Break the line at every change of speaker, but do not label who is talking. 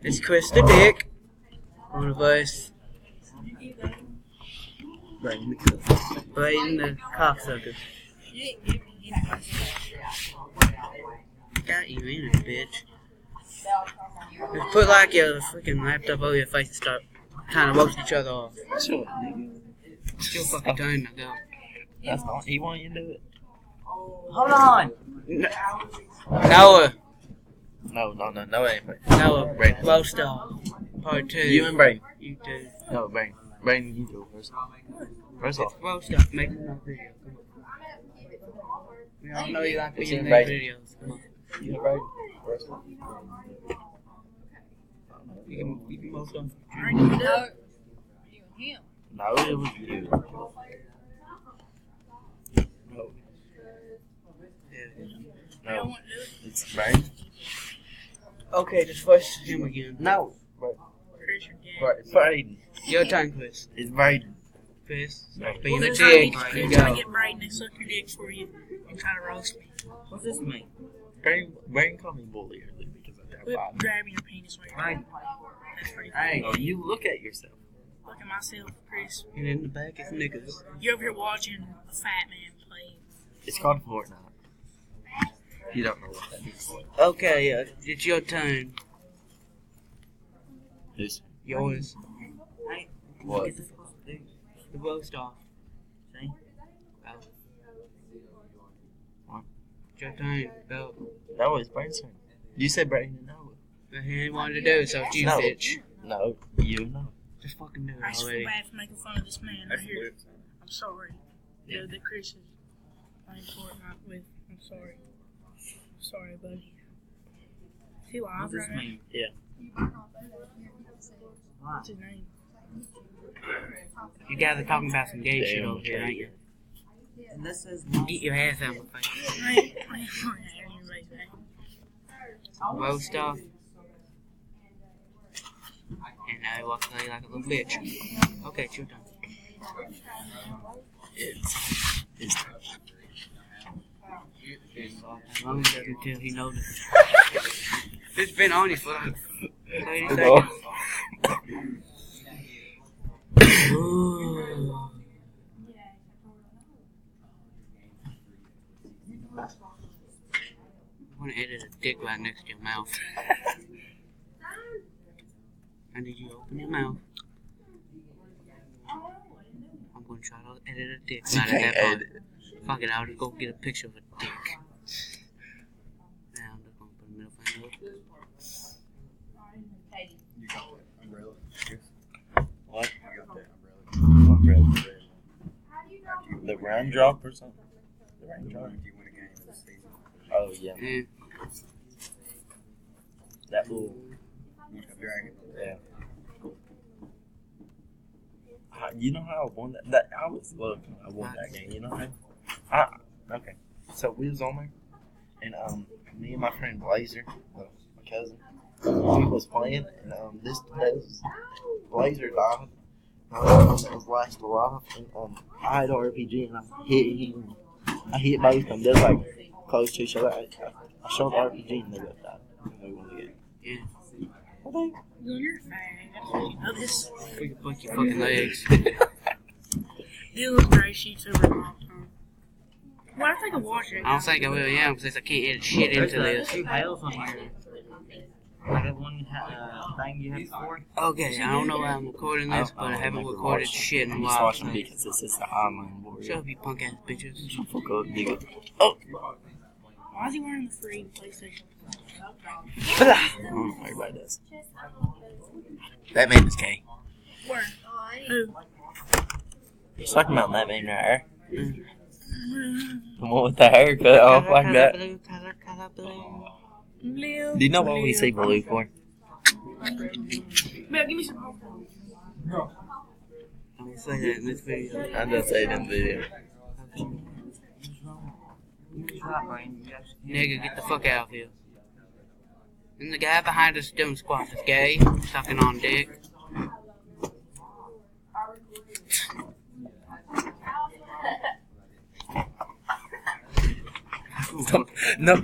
It's Chris the Dick. One of us. Brayden the cocksucker. Got you in it, bitch. Just put like your freaking laptop over your face and start kind of roast each other off.
Sure.
It's your fucking turn to go.
That's not. He want you to do it.
Hold on.
Noah.
No, anyway.
Noah.
Brayden.
Roast off. Part 2.
You and Brayden.
You two.
No, Brayden. Brayden, you do it first. First off.
Roast off. Make another video. Come on. We all know you like being in these videos. Come on.
You and Brayden. First off.
You can roast off.
No. You and him.
No, it was you. No. No. It's Brayden.
Okay, just voice him again.
No.
Chris, you're gay.
Brayden.
Your turn, Chris.
It's Brayden.
Chris.
Well,
Being a
they're trying
dick.
to
You
get, trying
go.
to get Brayden to suck your dick for you and try to roast me.
What's this mean?
Brayden called me bully earlier because I got
Quit
five.
grabbing your penis while you're
Right.
talking. That's pretty
Hey.
Oh, you look at yourself.
Look at myself, Chris.
And in the back is niggas.
You over here watching a fat man play.
It's called Fortnite. You don't know what that is.
Okay, it's your turn.
Who's?
Yours.
Hey,
What?
Get this supposed to do?
The roast off.
See?
Go.
What?
It's your turn. Go.
That was Brayden's turn. You said Brayden and Noah.
But he ain't wanted to do it, so it's you,
No.
bitch.
No, you know.
Just fucking do it
I just feel
already.
bad for making fun of this man right here. I'm sorry.
Yeah.
That Chris is playing Fortnite with. I'm sorry. Sorry, buddy. Is he live
What's this
right now?
mean?
Yeah.
What's his name?
You guys are talking about some gay shit
Damn,
over here, ain't you?
And this is
Get your ass out of my face.
I ain't anybody's name.
Roast off. And now he walks away like a little bitch. Okay, it's your turn.
It's his turn.
As long as until he notices. It's been on you for like 30
No.
seconds. Ooh. I want to edit a dick right next to your mouth. I need you to open your mouth. I'm going to try to edit a dick right at that point. Fuck it, I'll just go get a picture of a dick. Now I'm just going to put a middle finger up.
You got that umbrella?
What?
You got that umbrella?
Umbrella. The raindrop or something? The raindrop?
If you win a game this season.
Oh, yeah.
Yeah.
That little.
Dragon.
Yeah. You know how I won that? I was looking. I won that game. You know how? Okay. So we was on there, and me and my friend Blazer, my cousin, we was playing, and this Blazer died. That was last alive, and I had RPG, and I hit both of them. They're like close to each other. I shot the RPG, and they both died. And we won the game.
Yeah.
I think.
You're fat. You know this.
We can fuck your fucking legs.
Dylan Gray sheets over a long time. Well, I think I watched it.
I don't think I really am since I can't edit shit into
There's
this.
two hails on here. Like that one thing you had before.
Okay, I don't know why I'm recording this, but I haven't recorded shit in a
I'm just
while.
watching because this is the Highline Warrior.
Shut up, you punk ass bitches.
Fuck up, nigga. Oh!
Why is he wearing the free PlayStation?
Everybody does. That man is gay.
Where? Who?
He's talking about that man right here. The one with the hair cut off like that. Do you know what we say blue for?
Mel, give me some popcorn.
I'm gonna say that in this video.
I just say it in the video.
Nigga, get the fuck out of here. And the guy behind us doing squats is gay, sucking on dick.
No,